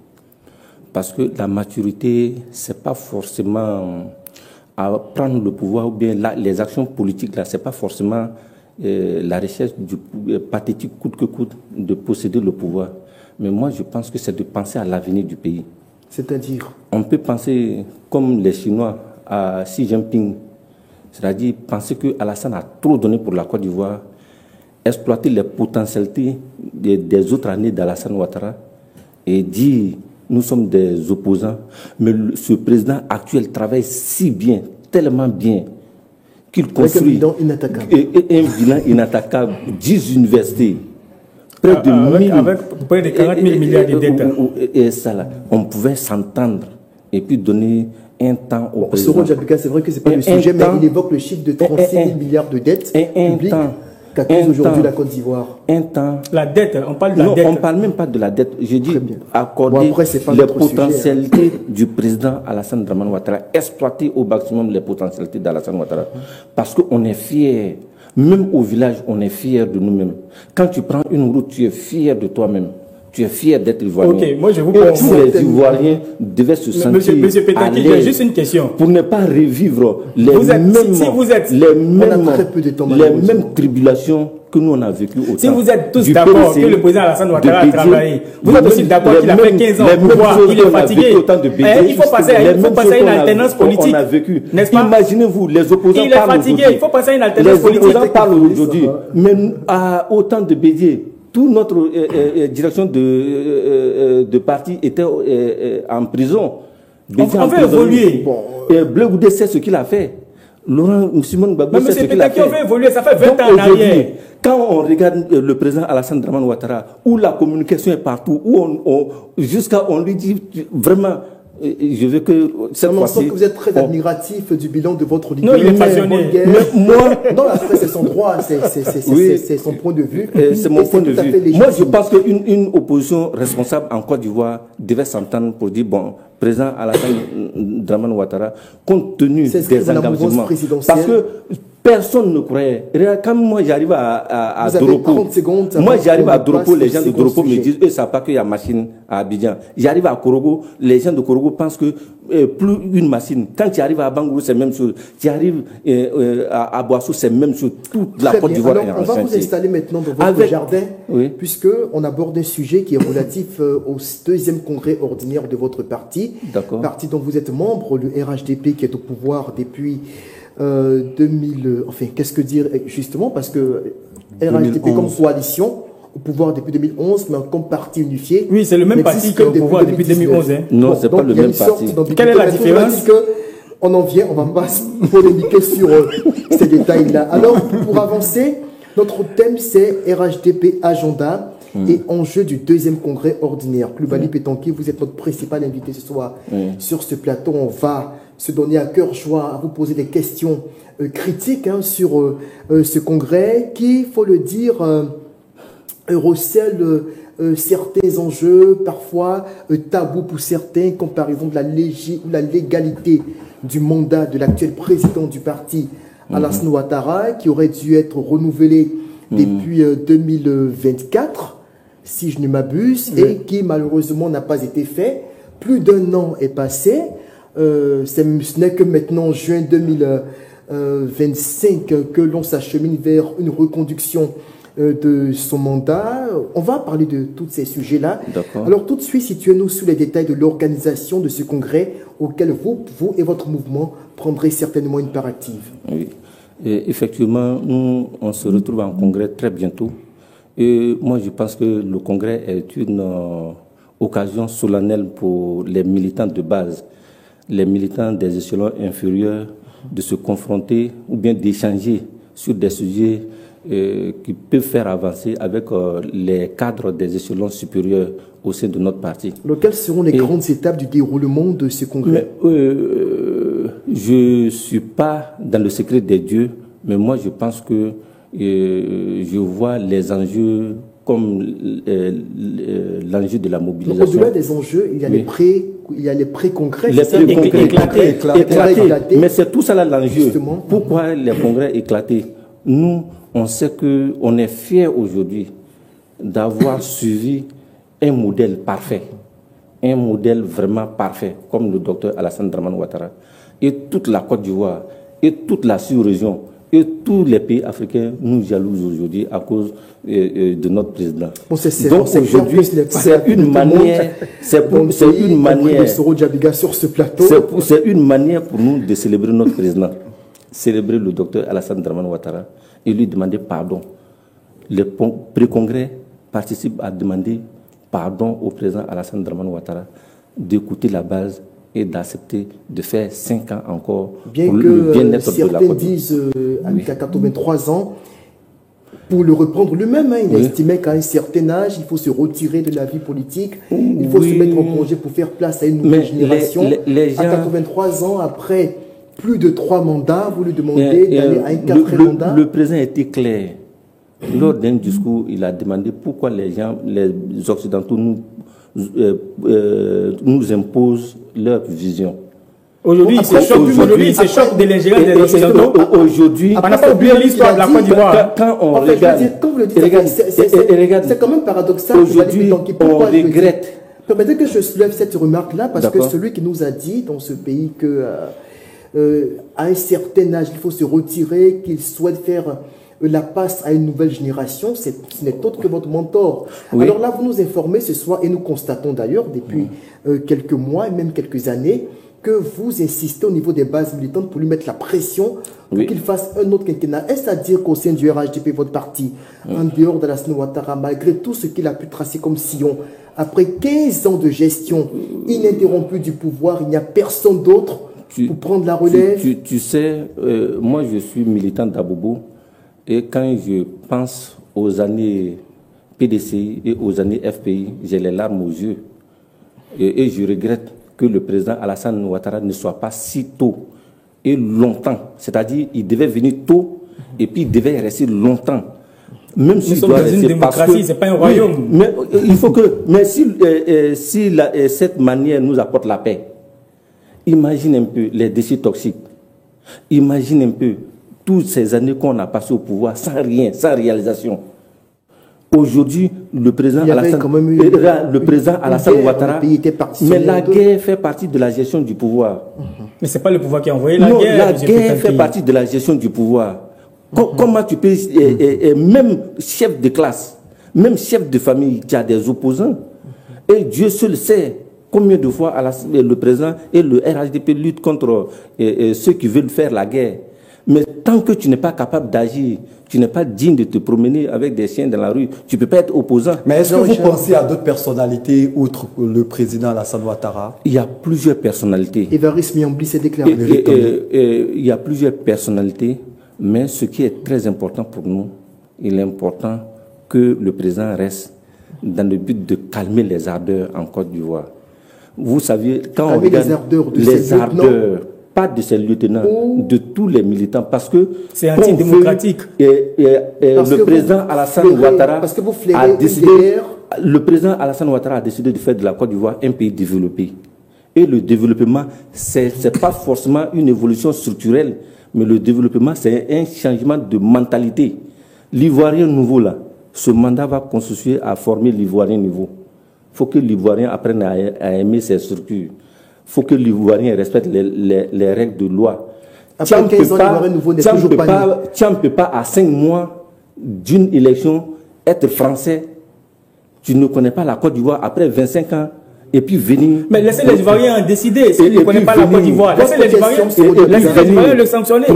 Parce que la maturité, ce n'est pas forcément à prendre le pouvoir ou bien les actions politiques, là, ce n'est pas forcément la recherche du pathétique coûte que coûte de posséder le pouvoir. Mais moi, je pense que c'est de penser à l'avenir du pays. C'est-à-dire? On peut penser, comme les Chinois, à Xi Jinping, c'est-à-dire penser que Alassane a trop donné pour la Côte d'Ivoire, exploiter les potentialités des autres années d'Alassane Ouattara et dire nous sommes des opposants, mais ce président actuel travaille si bien, tellement bien, qu'il construit un bilan inattaquable. Un bilan inattaquable, 10 universités. Près de avec près de 40 000 milliards de dettes. Et ça là, on pouvait s'entendre et puis donner un temps au président. Soro Djabika, c'est vrai que ce n'est pas le sujet, mais il évoque le chiffre de 36 000 milliards de dettes publiques qu'accuse aujourd'hui la Côte d'Ivoire. Un temps. La dette, on parle de la dette. Non, on ne parle même pas de la dette. Je dis accorder les potentialités du président Alassane Dramane Ouattara, exploiter au maximum les potentialités d'Alassane Ouattara. Parce qu'on est fiers. Même au village, on est fiers de nous-mêmes. Quand tu prends une route, tu es fier de toi-même. Tu es fier d'être ivoirien. Ok, moi je vous pose. Tous les Ivoiriens devaient se sentir Monsieur Pétanqui, j'ai juste une question. Pour ne pas revivre les mêmes tribulations que nous on a vécues autant. Si vous êtes tous d'accord que le président Alassane Ouattara a travaillé, vous êtes aussi d'accord qu'il a fait 15 ans au pouvoir, il est fatigué. Il faut passer à une alternance politique. N'est-ce pas? Imaginez-vous, les opposants il est fatigué, il faut passer à une alternance politique. Les opposants parlent aujourd'hui, mais à autant de Bédier. Toute notre direction de parti était en prison. On veut évoluer. Bleu Goudé sait ce qu'il a fait. Laurent Simone Gbagbo sait ce qu'il a fait. On veut évoluer, ça fait 20 ans en arrière. Quand on regarde le président Alassane Dramane Ouattara, où la communication est partout, où jusqu'à on lui dit vraiment... Je veux que cette fois-ci... que vous êtes très admiratif du bilan de votre leader. Non, il est passionné. Mais moi, dans la presse, c'est son droit, c'est son point de vue. C'est mon point de vue. Moi, je pense qu'une opposition responsable en Côte d'Ivoire devait s'entendre pour dire, bon, président Alassane Dramane Ouattara, compte tenu des engagements, parce que personne ne croyait. Quand moi j'arrive à Doropo, les gens de Doropo me disent, eux ne savent pas qu'il y a machine à Abidjan. J'arrive à Korogo, les gens de Korogo pensent que plus une machine. Quand tu arrives à Bangourou, c'est la même chose. Tu arrives à Boissou, c'est la même chose. Toute la Côte d'Ivoire est en chantier. On va vous installer maintenant dans votre jardin, puisque on aborde un sujet qui est relatif au deuxième congrès ordinaire de votre parti. Parti dont vous êtes membre, le RHDP, qui est au pouvoir depuis 2000, enfin, qu'est-ce que dire justement, parce que RHDP comme coalition au pouvoir depuis 2011, mais comme parti unifié. Oui, c'est le même parti qui est au pouvoir depuis 2011. Hein. Non, c'est pas le même parti. Quelle est la différence? On en vient, on va pas se polémiquer sur ces détails-là. Alors, pour avancer, notre thème c'est RHDP Agenda et enjeu du deuxième congrès ordinaire. Coulibaly Pétanqui, vous êtes notre principal invité ce soir sur ce plateau. On va se donner à cœur joie à vous poser des questions critiques sur ce congrès qui, il faut le dire, recèle certains enjeux, parfois tabous pour certains, comme par exemple la légalité du mandat de l'actuel président du parti, Alassane Ouattara, qui aurait dû être renouvelé depuis 2024, si je ne m'abuse, et qui malheureusement n'a pas été fait. Plus d'un an est passé. Ce n'est que maintenant, juin 2025, que l'on s'achemine vers une reconduction de son mandat. On va parler de tous ces sujets-là. Alors tout de suite, situez-nous sous les détails de l'organisation de ce congrès auquel vous et votre mouvement prendrez certainement une part active. Oui, et effectivement, nous, on se retrouve en congrès très bientôt. Et moi, je pense que le Congrès est une occasion solennelle pour les militants de base, les militants des échelons inférieurs, de se confronter ou bien d'échanger sur des sujets qui peuvent faire avancer avec les cadres des échelons supérieurs au sein de notre parti. Alors, quelles seront les grandes étapes du déroulement de ce congrès? Je ne suis pas dans le secret des dieux, mais moi je pense que je vois les enjeux comme l'enjeu de la mobilisation. Au-delà des enjeux, il y a les pré-congrès. Les pré-congrès éclatés. Mais c'est tout ça là l'enjeu. Pourquoi les congrès éclatés? Nous, on sait qu'on est fiers aujourd'hui d'avoir suivi un modèle parfait, un modèle vraiment parfait, comme le docteur Alassane Dramane Ouattara. Et toute la Côte d'Ivoire, et toute la sous-région, et tous les pays africains nous jalousent aujourd'hui à cause de notre président. Bon, donc aujourd'hui, c'est une manière, c'est une manière sur ce plateau. C'est une manière pour nous de célébrer notre président, célébrer le docteur Alassane Dramane Ouattara et lui demander pardon. Le pré-congrès participe à demander pardon au président Alassane Dramane Ouattara d'écouter la base et d'accepter de faire 5 ans encore bien pour que le bien-être de la Côte d'Ivoire. Certains disent qu'à 83 ans, pour le reprendre lui-même, il estimait qu'à un certain âge, il faut se retirer de la vie politique, il faut se mettre en congé pour faire place à une nouvelle génération. À 83 ans, après plus de 3 mandats, vous lui demandez d'aller à un 4e mandat. Le président était clair. Lors d'un discours, il a demandé pourquoi les Occidentaux nous imposent leur vision. Aujourd'hui, c'est choc de l'ingérence des Occidentaux. Aujourd'hui, on n'a pas oublié l'histoire de la Côte d'Ivoire. Quand on regarde, c'est quand même paradoxal. Aujourd'hui, on regrette. Permettez que je soulève cette remarque-là, parce que celui qui nous a dit dans ce pays que à un certain âge, il faut se retirer, qu'il souhaite faire la passe à une nouvelle génération, ce n'est autre que votre mentor. Oui. Alors là, vous nous informez ce soir, et nous constatons d'ailleurs depuis quelques mois et même quelques années, que vous insistez au niveau des bases militantes pour lui mettre la pression pour qu'il fasse un autre quinquennat. Est-ce à dire qu'au sein du RHDP, votre parti, en dehors de Alassane Ouattara, malgré tout ce qu'il a pu tracer comme sillon, après 15 ans de gestion ininterrompue du pouvoir, il n'y a personne d'autre pour prendre la relève? Tu sais, moi je suis militant d'Abobo. Et quand je pense aux années PDCI et aux années FPI, j'ai les larmes aux yeux. Et je regrette que le président Alassane Ouattara ne soit pas si tôt et longtemps. C'est-à-dire qu'il devait venir tôt et puis il devait rester longtemps. Même si nous sommes dans une démocratie, ce n'est pas un royaume. Mais il faut que... Mais si cette manière nous apporte la paix, imagine un peu les déchets toxiques. Imagine un peu toutes ces années qu'on a passées au pouvoir sans rien, sans réalisation. Aujourd'hui, le président Alassane Ouattara, mais la guerre fait partie de la gestion du pouvoir. Mais ce n'est pas le pouvoir qui a envoyé la guerre. La guerre fait partie de la gestion du pouvoir. Comment tu peux, même chef de classe, même chef de famille, tu as des opposants. Et Dieu seul sait combien de fois le président et le RHDP luttent contre ceux qui veulent faire la guerre. Mais tant que tu n'es pas capable d'agir, tu n'es pas digne de te promener avec des chiens dans la rue, tu ne peux pas être opposant. Mais est-ce que vous pensez à d'autres personnalités outre le président Alassane Ouattara? Il y a plusieurs personnalités. Évariste Miambli s'est déclaré. Il y a plusieurs personnalités, mais ce qui est très important pour nous, il est important que le président reste dans le but de calmer les ardeurs en Côte d'Ivoire. Vous savez, quand on regarde les ardeurs, pas de ces lieutenants, de tous les militants, parce que c'est antidémocratique. Le président Alassane Ouattara a décidé, le président Alassane Ouattara a décidé de faire de la Côte d'Ivoire un pays développé. Et le développement, c'est pas forcément une évolution structurelle, mais le développement, c'est un changement de mentalité. L'Ivoirien nouveau là, ce mandat va constituer à former l'Ivoirien nouveau. Il faut que l'Ivoirien apprenne à aimer ses structures. Il faut que l'Ivoirien respecte les règles de loi. Tu ne peux pas, à 5 mois d'une élection, être français. Tu ne connais pas la Côte d'Ivoire. Après 25 ans, et puis venir... Mais laissez les Ivoiriens en décider, s'ils ne connaissent pas la Côte d'Ivoire. Laissez les Ivoiriens le sanctionner.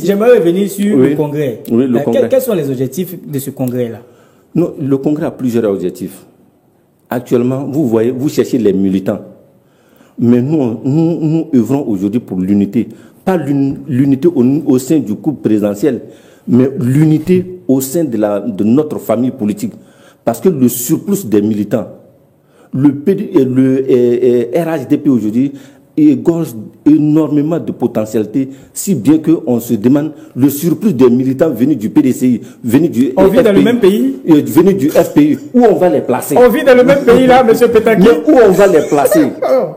J'aimerais revenir sur le Congrès. Oui, le Congrès. Quels sont les objectifs de ce Congrès-là? Non, le Congrès a plusieurs objectifs. Actuellement, vous voyez, vous cherchez les militants. Mais nous œuvrons aujourd'hui pour l'unité. Pas l'unité au sein du couple présidentiel, mais l'unité au sein de notre famille politique. Parce que le surplus des militants, le RHDP aujourd'hui égorge énormément de potentialités, si bien qu'on se demande le surplus des militants venus du PDCI, venus du On vit dans le même pays, venus du FPI, où on va les placer? On vit dans le même pays là, M. Pétaki. Mais où on va les placer?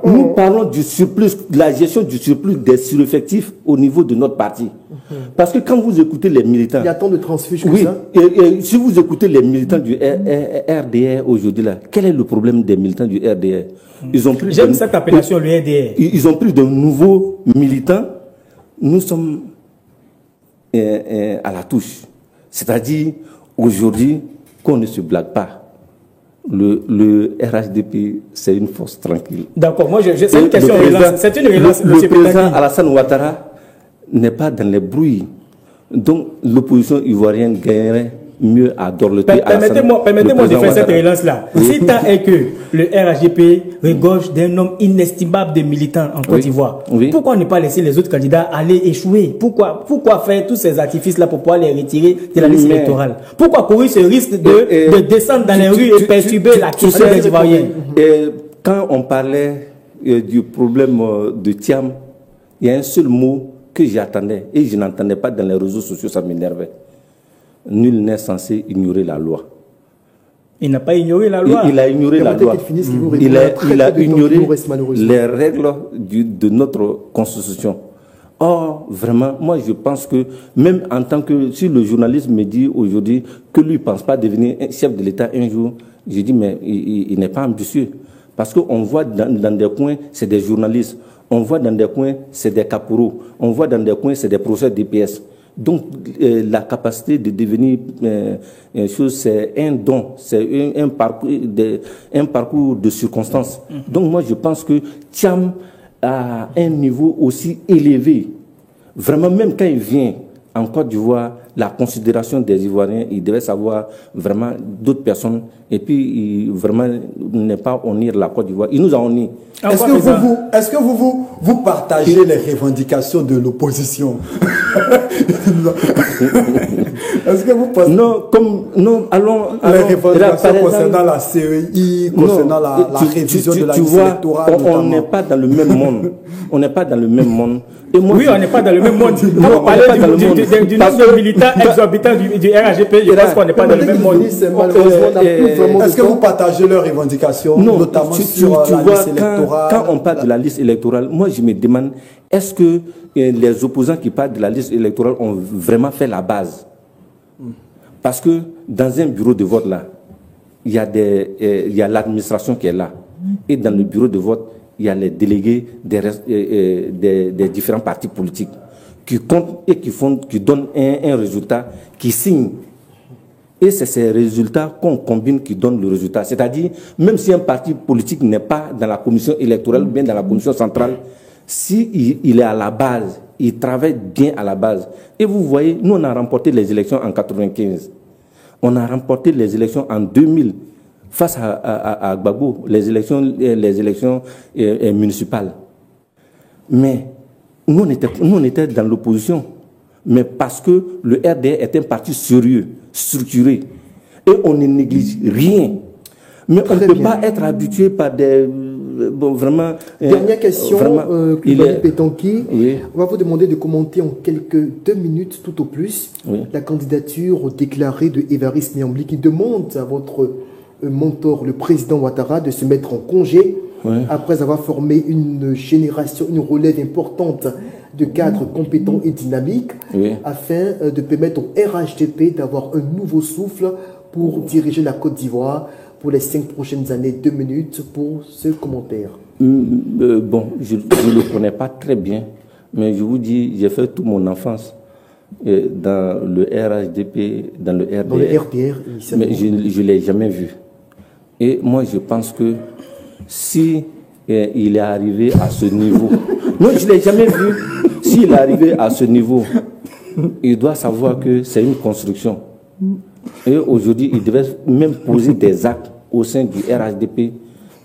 Nous parlons du surplus, de la gestion du surplus des sureffectifs au niveau de notre parti. Parce que quand vous écoutez les militants... Il y a tant de transfuges que oui, ça. Et si vous écoutez les militants du RDR aujourd'hui, là, quel est le problème des militants du RDR? J'aime cette appellation, le RDR. Ils ont pris de nouveaux militants. Nous sommes à la touche. C'est-à-dire, aujourd'hui, qu'on ne se blague pas. Le RHDP, c'est une force tranquille. D'accord, moi, c'est une question relance. C'est une relance, le président Alassane Ouattara n'est pas dans les bruits. Donc, l'opposition ivoirienne gagnerait mieux à dorloter. Permettez-moi de faire cette relance-là. Si tant est que le RHDP regorge d'un homme inestimable de militants en Côte d'Ivoire, pourquoi ne pas laisser les autres candidats aller échouer? Pourquoi faire tous ces artifices-là pour pouvoir les retirer de la liste électorale? Pourquoi courir ce risque de descendre dans les rues et perturber la question des Ivoiriens? Quand on parlait du problème de Thiam, il y a un seul mot que j'attendais et je n'entendais pas dans les réseaux sociaux, ça m'énervait. Nul n'est censé ignorer la loi. Il n'a pas ignoré la loi. Il a ignoré la loi. Il a ignoré les règles de notre constitution. Or, vraiment, moi je pense que même en tant que... Si le journaliste me dit aujourd'hui que lui ne pense pas devenir chef de l'État un jour, je dis mais il n'est pas ambitieux. Parce qu'on voit dans des coins, c'est des journalistes. On voit dans des coins, c'est des caporaux. On voit dans des coins, c'est des professeurs d'EPS. Donc, la capacité de devenir c'est un don, c'est un parcours de circonstances. Donc, moi, je pense que Thiam a un niveau aussi élevé. Vraiment, même quand il vient en Côte d'Ivoire, la considération des Ivoiriens, il devait savoir vraiment d'autres personnes. Et puis, vraiment, ne pas honnir la Côte d'Ivoire. Il nous a honni. Est-ce que vous partagez les revendications de l'opposition? Est-ce que vous pensez... Non, allons... Les revendications concernant la CEI, concernant la révision de la liste électorale. On n'est pas dans le même monde. On n'est pas dans le même monde. Et moi, oui, on n'est pas dans le même monde. Quand on parlait du nombre de militants exorbitants du RHDP, je pense qu'on n'est pas dans le même monde. Est-ce que vous partagez leurs revendications, notamment sur la liste électorale? Quand on parle de la liste électorale, moi je me demande, est-ce que les opposants qui parlent de la liste électorale ont vraiment fait la base? Parce que dans un bureau de vote là, il y a l'administration qui est là. Et dans le bureau de vote, il y a les délégués des différents partis politiques qui comptent et qui donnent un résultat, qui signent. Et c'est ces résultats qu'on combine qui donnent le résultat. C'est-à-dire, même si un parti politique n'est pas dans la commission électorale, bien dans la commission centrale, s'il est à la base, il travaille bien à la base. Et vous voyez, nous on a remporté les élections en 1995. On a remporté les élections en 2000 face à Gbagbo, les élections municipales. Mais nous on était dans l'opposition. Mais parce que le RDR est un parti sérieux, structuré, et on ne néglige rien. Mais on ne peut pas être habitué par des... vraiment... Dernière question, Coulibaly Pétanki. Oui. On va vous demander de commenter en quelques 2 minutes, tout au plus, la candidature déclarée de Évariste Niambly, qui demande à votre mentor, le président Ouattara, de se mettre en congé après avoir formé une génération, une relève importante de cadres compétents et dynamiques, afin de permettre au RHDP d'avoir un nouveau souffle pour diriger la Côte d'Ivoire pour les 5 prochaines années. 2 minutes pour ce commentaire. Bon, je ne le connais pas très bien, mais je vous dis, j'ai fait toute mon enfance dans le RHDP, dans le RDR. Dans le RDR, mais je ne l'ai jamais vu. Et moi, je pense que si il est arrivé à ce niveau, non, je ne l'ai jamais vu, s'il est arrivé à ce niveau, il doit savoir que c'est une construction. Et aujourd'hui, il devait même poser des actes au sein du RHDP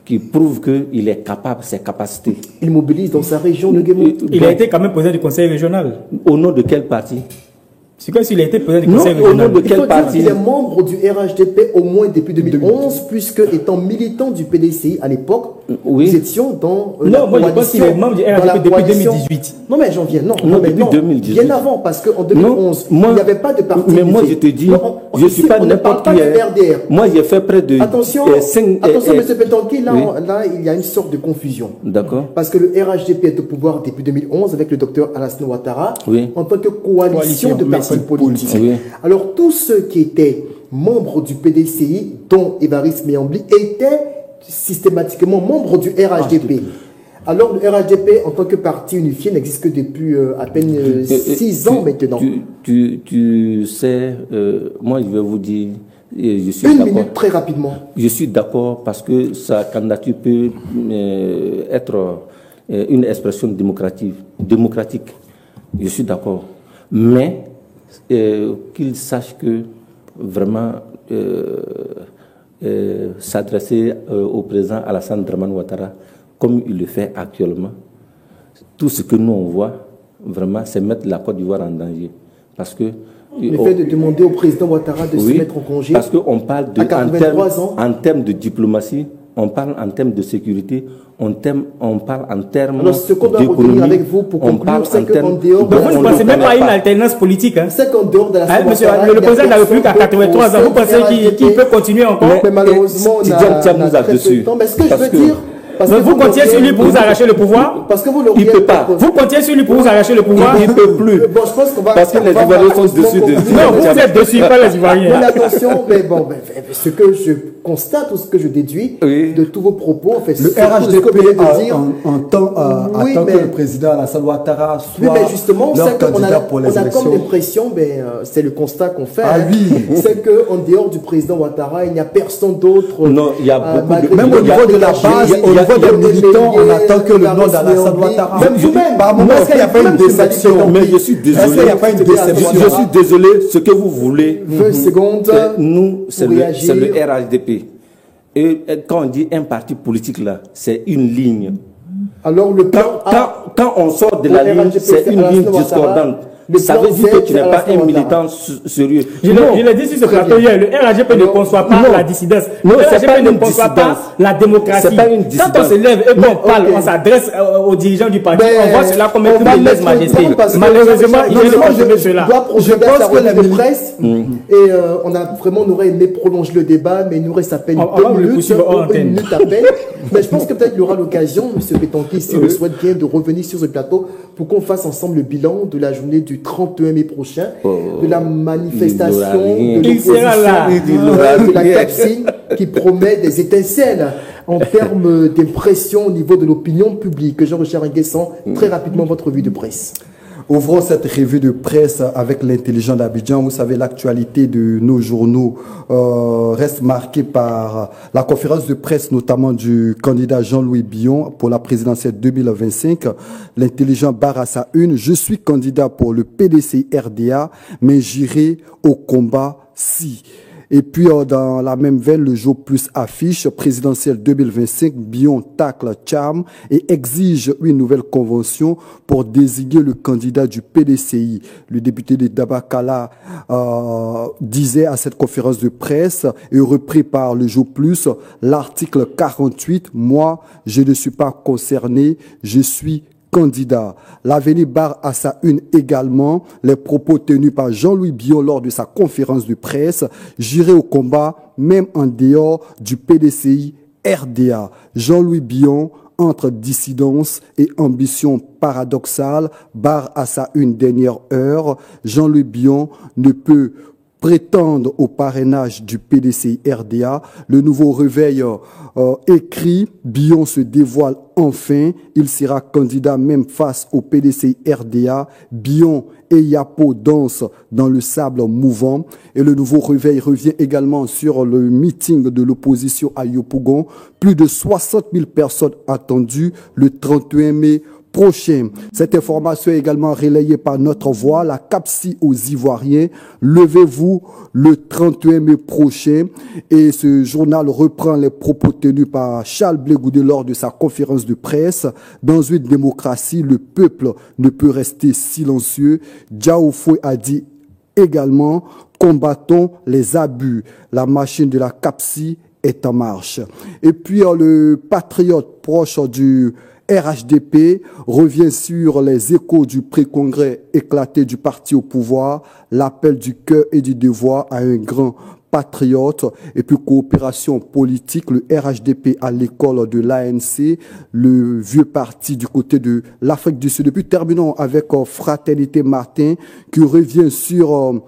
qui prouvent qu'il est capable, ses capacités. Il mobilise dans sa région le Guémon. Il a été quand même président du conseil régional. Au nom de quel parti? C'est comme s'il a été président du Non, conseil au nom régional. de Il quel faut dire parti? qu'il est membre du RHDP au moins depuis 2011, puisque étant militant du PDCI à l'époque, Oui. nous étions dans Non, moi, je pense qu'il est membre du RHDP depuis 2018. Non, mais j'en viens. Non, Non, mais depuis 2018. Bien avant, parce qu'en 2011, Non, moi- il n'y avait pas de parti. Mais moi, je unifié. te dis, Non, je ne suis ici, pas on ne parle n'importe pas qui. du RDR. Moi, j'ai fait près de Attention, 5... attention, M. Pétanqui, là, oui. là, il y a une sorte de confusion. D'accord. Parce que le RHDP est au pouvoir depuis 2011 avec le docteur Alassane Ouattara Oui. en tant que coalition de partis politiques. Oui. Alors tous ceux qui étaient membres du PDCI, dont Évariste Méambli, étaient systématiquement membres du RHDP. Alors le RHDP en tant que parti unifié n'existe que depuis à peine 6 ans maintenant. Tu sais, moi je vais vous dire, je suis Une d'accord. minute très rapidement. Je suis d'accord parce que sa candidature peut être une expression démocratique. Je suis d'accord. Mais qu'il sache que vraiment s'adresser au président Alassane Dramane Ouattara, comme il le fait actuellement, tout ce que nous on voit, vraiment, c'est mettre la Côte d'Ivoire en danger. Parce que Le fait de demander au président Ouattara de se mettre en congé parce qu'on parle de, à 83 ans. en termes de diplomatie, on parle en termes de sécurité, on parle en termes Alors, ce qu'on doit retenir avec vous pour conclure, c'est qu'en dehors de Donc, vous ne pensez même pas à une alternance politique. Hein? C'est qu'en dehors de la Ah, monsieur, le président de la République à 83 ans, vous pensez qu'il peut continuer encore? Mais malheureusement, on a très peu de temps. Mais ce que je veux dire... Mais vous comptiez sur lui pour vous arracher le pouvoir? Parce que vous Il ne peut pas. Vous comptiez sur lui pour vous arracher le pouvoir? Il ne peut plus. Bon, je pense qu'on va... Parce que les Ivoiriens sont dessus. Non, vous êtes dessus, pas les Ivoiriens. Mais attention, mais bon, ce que je constate ou ce que je déduis de tous vos propos, en fait, Le RHDP attend mais- que le président Alassane Ouattara Oui, soit mais justement, leur c'est qu'on candidat a, pour on les a comme élections. l'impression, c'est le constat qu'on fait, Ah oui. c'est qu'en dehors du président Ouattara, il n'y a personne d'autre. Non, il y a beaucoup malgré de... tout, Même au il y a niveau de la des base, gens, au il y a niveau des des militants, on milliers, attend que le nom d'Alassane Méambli, Ouattara. même vous-même. Par moment, est-ce qu'il n'y a pas une déception? Mais je suis désolé. Est-ce qu'il n'y a pas une déception? Je suis désolé, ce que vous voulez, 20 secondes. nous, c'est pour le réagir. RHDP. Et quand on dit un parti politique là, c'est une ligne. Alors, le plan A, Quand on sort de Au la ligne, RHDP, c'est une Alassane ligne Ouattara. discordante. Le Ça plan veut dire Z, que tu n'es c'est pas Alassane un Ouattara. militant sérieux. Je l'ai dit sur ce Très plateau bien. hier, le RHDP ne conçoit pas Non. la dissidence. Non, Le c'est pas RHDP ne une conçoit dissidence. pas la démocratie. C'est pas une Quand dissidence. on se lève et qu'on parle, ok. on s'adresse aux dirigeants du parti, Ben, on voit cela comme un on crime va de mettre lèse-majesté. le temps parce que- Malheureusement, il Non, ne mais moi, pas cela. dois procéder à pense sa que revue la de minute- presse et on aurait aimé prolonger le débat, mais il nous reste à peine On 2 va le minutes, poursuivre hors une antenne. minute à peine. Mais je pense que peut-être il y aura l'occasion, M. Pétanqui, s'il le souhaite bien, de revenir sur ce plateau pour qu'on fasse ensemble le bilan de la journée du 31 mai prochain, de la manifestation il n'aura rien. de Il sera là. l'opposition de la CAPSI qui promet des étincelles en termes d'impression au niveau de l'opinion publique. Jean-Richard Nguessan, très rapidement votre revue de presse. Ouvrons cette revue de presse avec l'intelligent d'Abidjan. Vous savez, l'actualité de nos journaux reste marquée par la conférence de presse, notamment du candidat Jean-Louis Billon pour la présidentielle 2025. L'intelligent barre à sa une: je suis candidat pour le PDCI RDA, mais j'irai au combat si. Et puis, dans la même veine, le jour plus affiche présidentielle 2025, Billon tacle Charme et exige une nouvelle convention pour désigner le candidat du PDCI. Le député de Dabakala disait à cette conférence de presse, et repris par le jour plus, l'article 48, moi, je ne suis pas concerné, je suis candidat. L'Avenir barre à sa une également les propos tenus par Jean-Louis Billon lors de sa conférence de presse. J'irai au combat, même en dehors du PDCI RDA. Jean-Louis Billon, entre dissidence et ambition paradoxale, barre à sa une dernière heure. Jean-Louis Billon ne peut prétendre au parrainage du PDCI RDA. Le nouveau réveil écrit, Billon se dévoile enfin, il sera candidat même face au PDCI RDA. Billon Eyapo danse dans le sable mouvant. Et le nouveau réveil revient également sur le meeting de l'opposition à Yopougon. Plus de 60 000 personnes attendues le 31 mai prochain. Cette information est également relayée par notre voix, la CAPSI aux Ivoiriens. Levez-vous le 31 mai prochain. Et ce journal reprend les propos tenus par Charles Blé Goudé lors de sa conférence de presse. Dans une démocratie, le peuple ne peut rester silencieux. Diao Foué a dit également, combattons les abus. La machine de la CAPSI est en marche. Et puis le patriote proche du RHDP revient sur les échos du pré-congrès éclaté du parti au pouvoir, l'appel du cœur et du devoir à un grand patriote. Et puis coopération politique, le RHDP à l'école de l'ANC, le vieux parti du côté de l'Afrique du Sud. Et puis terminons avec Fraternité Martin qui revient sur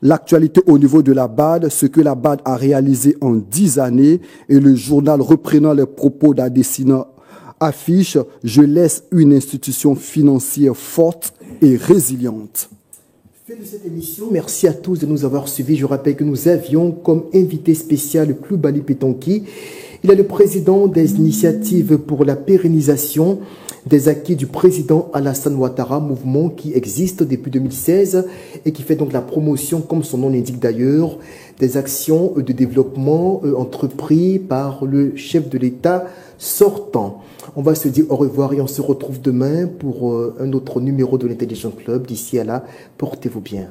l'actualité au niveau de la BAD, ce que la BAD a réalisé en 10 années. Et le journal reprenant les propos d'Adesina affiche « Je laisse une institution financière forte et résiliente ». Fin de cette émission, merci à tous de nous avoir suivis. Je rappelle que nous avions comme invité spécial Kloubali Petonki. Il est le président des initiatives pour la pérennisation des acquis du président Alassane Ouattara, mouvement qui existe depuis 2016 et qui fait donc la promotion, comme son nom l'indique d'ailleurs, des actions de développement entrepris par le chef de l'État sortant. On va se dire au revoir et on se retrouve demain pour un autre numéro de l'Intelligent Club. D'ici à là, portez-vous bien.